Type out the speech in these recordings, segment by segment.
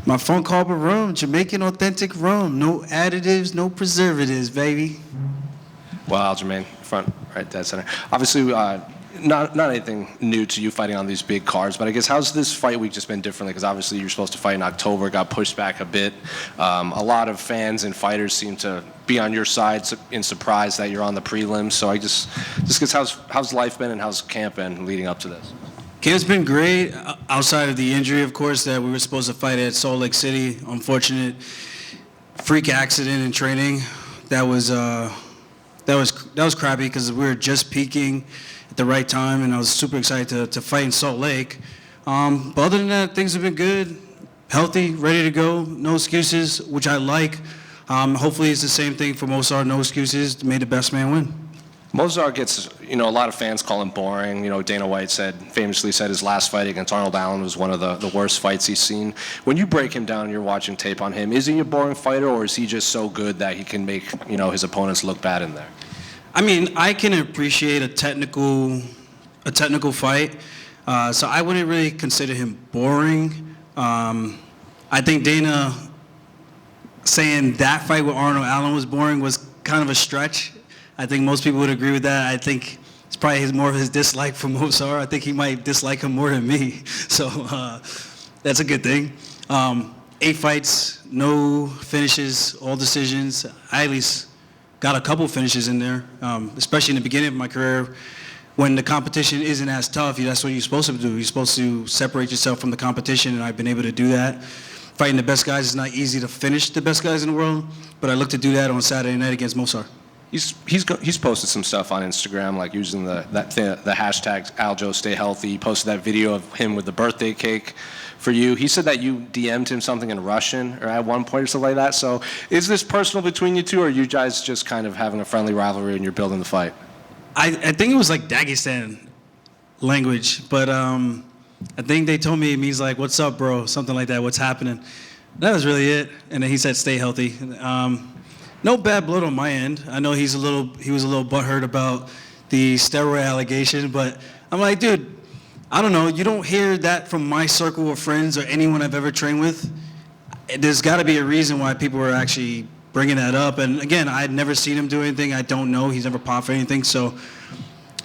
My phone called rum, Jamaican authentic rum. No additives, no preservatives, baby. Well, Aljamain, front, right, dead center. Obviously, not anything new to you fighting on these big cards, but I guess how's this fight week just been differently? Because obviously you're supposed to fight in October, got pushed back a bit. A lot of fans and fighters seem to be on your side in surprise that you're on the prelims. So I just guess how's life been and how's camp been leading up to this? Camp's been great, outside of the injury, of course, that we were supposed to fight at Salt Lake City. Unfortunate freak accident in training. That was crappy because we were just peaking at the right time, and I was super excited to fight in Salt Lake. But other than that, things have been good, healthy, ready to go, no excuses, which I like. Hopefully it's the same thing for Movsar, no excuses, made the best man win. Movsar gets, a lot of fans call him boring. Dana White famously said his last fight against Arnold Allen was one of the worst fights he's seen. When you break him down and you're watching tape on him, is he a boring fighter, or is he just so good that he can make, his opponents look bad in there? I mean, I can appreciate a technical fight, so I wouldn't really consider him boring. I think Dana saying that fight with Arnold Allen was boring was kind of a stretch. I think most people would agree with that. I think it's probably more of his dislike for Movsar. I think he might dislike him more than me, so that's a good thing. 8 fights, no finishes, all decisions. I at least got a couple finishes in there, especially in the beginning of my career. When the competition isn't as tough, that's what you're supposed to do. You're supposed to separate yourself from the competition, and I've been able to do that. Fighting the best guys is not easy to finish the best guys in the world, but I look to do that on Saturday night against Movsar. He's posted some stuff on Instagram, like using the hashtag Aljo Stay Healthy. He posted that video of him with the birthday cake for you. He said that you DM'd him something in Russian or at one point or something like that. So is this personal between you two, or are you guys just kind of having a friendly rivalry and you're building the fight? I think it was like Dagestan language, but I think they told me it means like, "What's up, bro?" Something like that. What's happening? That was really it. And then he said, "Stay healthy." No bad blood on my end. I know he was a little butthurt about the steroid allegation, but I'm like, dude, I don't know. You don't hear that from my circle of friends or anyone I've ever trained with. There's got to be a reason why people are actually bringing that up. And again, I'd never seen him do anything. I don't know. He's never popped for anything. So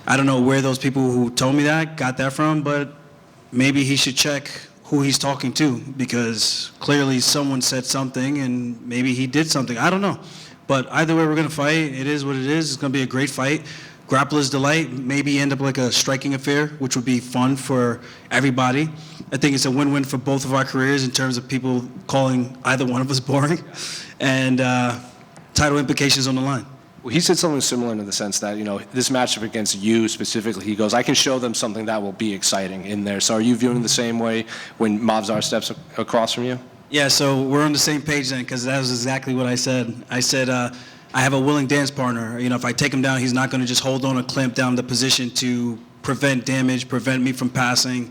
I don't know where those people who told me that got that from, but maybe he should check who he's talking to, because clearly someone said something and maybe he did something. I don't know. But either way, we're going to fight. It is what it is. It's going to be a great fight. Grappler's delight. Maybe end up like a striking affair, which would be fun for everybody. I think it's a win-win for both of our careers in terms of people calling either one of us boring, and title implications on the line. Well, he said something similar in the sense that, this matchup against you specifically, he goes, I can show them something that will be exciting in there. So are you viewing the same way when Movsar steps across from you? Yeah, so we're on the same page then, because that was exactly what I said. I said, I have a willing dance partner. If I take him down, he's not going to just hold on or clamp down the position to prevent damage, prevent me from passing.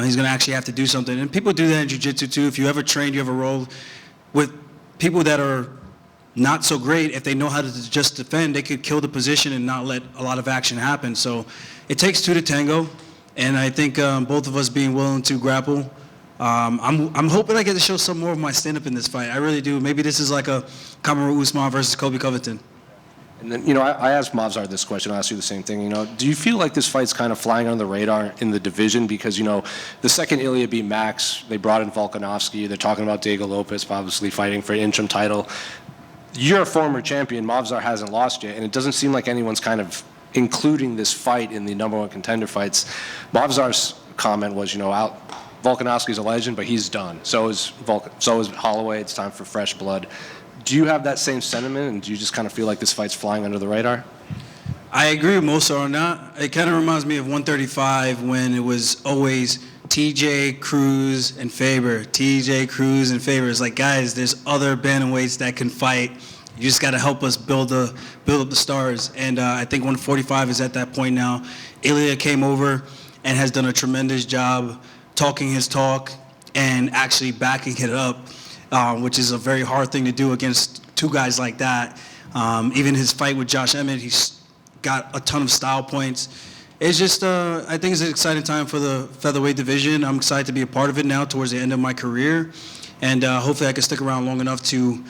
He's going to actually have to do something. And people do that in jiu-jitsu too. If you ever trained, you ever rolled with people that are not so great, if they know how to just defend, they could kill the position and not let a lot of action happen. So it takes 2 to tango, and I think both of us being willing to grapple. I'm hoping I get to show some more of my stand-up in this fight. I really do. Maybe this is like a Kamaru Usman versus Kobe Covington. And then, I asked Movsar this question. I'll ask you the same thing. Do you feel like this fight's kind of flying under the radar in the division? Because, the second Ilya beat Max, they brought in Volkanovski. They're talking about Diego Lopez obviously fighting for an interim title. You're a former champion. Movsar hasn't lost yet, and it doesn't seem like anyone's kind of including this fight in the number one contender fights. Movsar's comment was, Volkanovski's a legend, but he's done. So is Holloway. It's time for fresh blood. Do you have that same sentiment, and do you just kind of feel like this fight's flying under the radar? I agree with Movsar on that. It kind of reminds me of 135 when it was always TJ, Cruz, and Faber. TJ, Cruz, and Faber. It's like, guys, there's other bantamweights that can fight. You just got to help us build up the stars. And I think 145 is at that point now. Ilya came over and has done a tremendous job talking his talk and actually backing it up, which is a very hard thing to do against 2 guys like that. Even his fight with Josh Emmett, he's got a ton of style points. It's just, I think it's an exciting time for the featherweight division. I'm excited to be a part of it now towards the end of my career. and hopefully I can stick around long enough to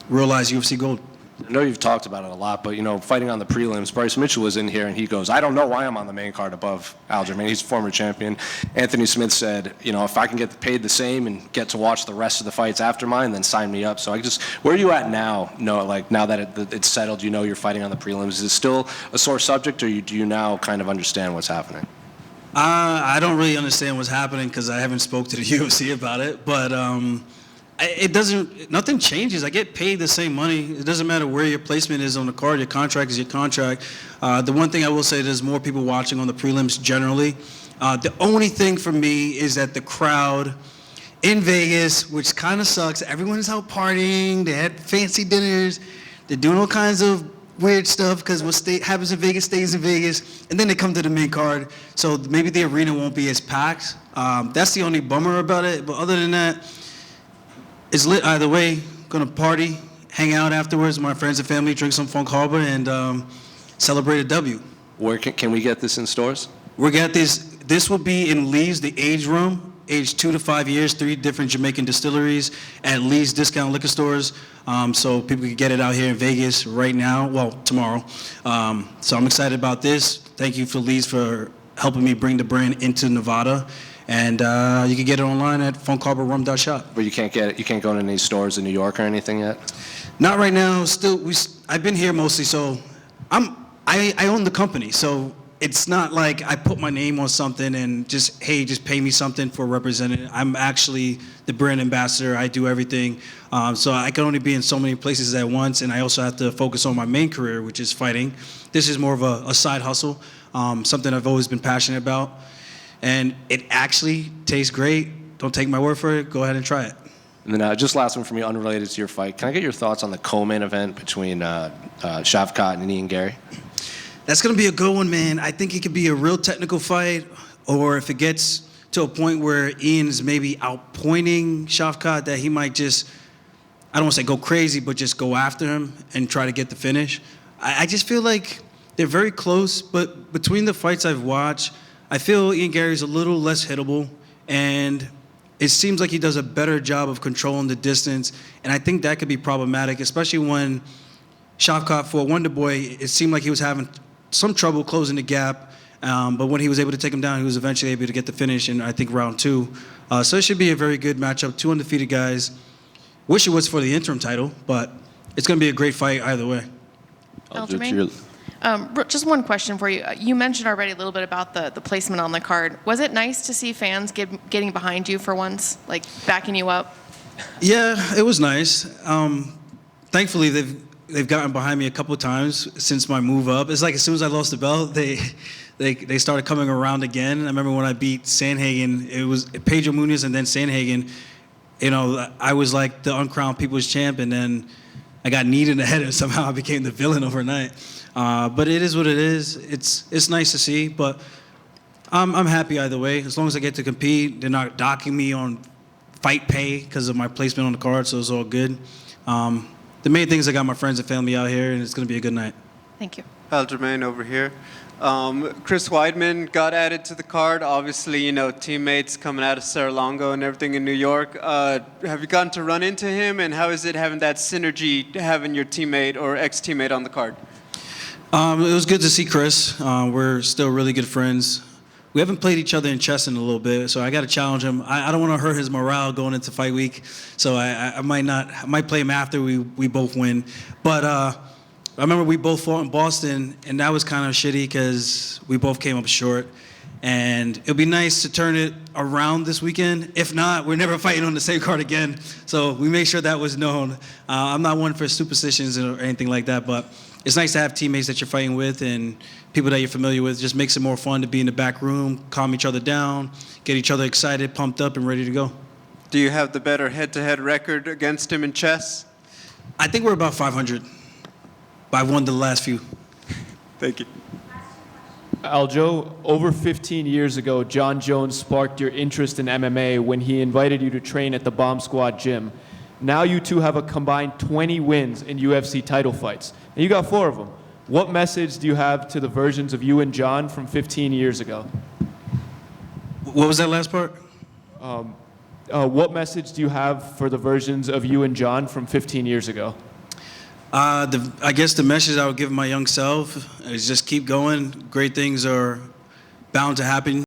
realize UFC gold. I know you've talked about it a lot, but, fighting on the prelims, Bryce Mitchell was in here, and he goes, I don't know why I'm on the main card above Aljamain. He's a former champion. Anthony Smith said, if I can get paid the same and get to watch the rest of the fights after mine, then sign me up. So where are you at now? Now that it's settled, you're fighting on the prelims. Is it still a sore subject, or do you now kind of understand what's happening? I don't really understand what's happening because I haven't spoke to the UFC about it, but nothing changes. I get paid the same money. It doesn't matter where your placement is on the card. Your contract is your contract. The one thing I will say, there's more people watching on the prelims generally. The only thing for me is that the crowd in Vegas, which kind of sucks, everyone is out partying. They had fancy dinners. They're doing all kinds of weird stuff because what happens in Vegas stays in Vegas, and then they come to the main card. So maybe the arena won't be as packed. That's the only bummer about it. But other than that, it's lit either way. Gonna party, hang out afterwards with my friends and family, drink some Funk Harbor, and celebrate a W. Where can we get this in stores? We got this. This will be in Lee's, the age room, aged 2 to 5 years, 3 different Jamaican distilleries at Lee's discount liquor stores. So people can get it out here in Vegas right now. Well, tomorrow. So I'm excited about this. Thank you for Lee's for helping me bring the brand into Nevada. And you can get it online at funkharborrum.shop. But you can't get it. You can't go into any stores in New York or anything yet. Not right now. I've been here mostly, so I own the company. So it's not like I put my name on something and just pay me something for representing it. I'm actually the brand ambassador. I do everything. So I can only be in so many places at once, and I also have to focus on my main career, which is fighting. This is more of a side hustle, something I've always been passionate about. And it actually tastes great. Don't take my word for it. Go ahead and try it. And then just last one for me, unrelated to your fight. Can I get your thoughts on the co-main event between Shavkat and Ian Gary? That's going to be a good one, man. I think it could be a real technical fight, or if it gets to a point where Ian's maybe outpointing Shavkat, that he might just, I don't want to say go crazy, but just go after him and try to get the finish. I just feel like they're very close, but between the fights I've watched, I feel Ian Gary's a little less hittable, and it seems like he does a better job of controlling the distance, and I think that could be problematic, especially when Shavkat, for a Wonder Boy, it seemed like he was having some trouble closing the gap, but when he was able to take him down, he was eventually able to get the finish in, I think, round 2. So it should be a very good matchup, 2 undefeated guys. Wish it was for the interim title, but it's going to be a great fight either way. Aljamain? Just one question for you. You mentioned already a little bit about the placement on the card. Was it nice to see fans getting behind you for once, like backing you up? Yeah, it was nice. Thankfully, they've gotten behind me a couple of times since my move up. It's like as soon as I lost the belt, they started coming around again. I remember when I beat Sandhagen, it was Pedro Munoz and then Sandhagen. I was like the uncrowned people's champ, and then I got kneed in the head and somehow I became the villain overnight. But it is what it is. It's nice to see, but I'm happy either way. As long as I get to compete, they're not docking me on fight pay because of my placement on the card, so it's all good. The main thing is I got my friends and family out here, and it's going to be a good night. Thank you. Aljamain over here. Chris Weidman got added to the card. Obviously, teammates coming out of Saralongo and everything in New York. Have you gotten to run into him, and how is it having that synergy, having your teammate or ex-teammate on the card? It was good to see Chris. We're still really good friends. We haven't played each other in chess in a little bit, so I got to challenge him. I don't want to hurt his morale going into fight week, so I might play him after we both win. But I remember we both fought in Boston, and that was kind of shitty because we both came up short. And it'll be nice to turn it around this weekend. If not, we're never fighting on the same card again. So we make sure that was known. I'm not one for superstitions or anything like that, but it's nice to have teammates that you're fighting with and people that you're familiar with. Just makes it more fun to be in the back room, calm each other down, get each other excited, pumped up, and ready to go. Do you have the better head-to-head record against him in chess? I think we're about 500. But I've won the last few. Thank you. Aljo, over 15 years ago, John Jones sparked your interest in MMA when he invited you to train at the Bomb Squad gym. Now you two have a combined 20 wins in UFC title fights, and you got 4 of them. What message do you have to the versions of you and John from 15 years ago? What was that last part? what message do you have for the versions of you and John from 15 years ago? I guess the message I would give my young self is just keep going. Great things are bound to happen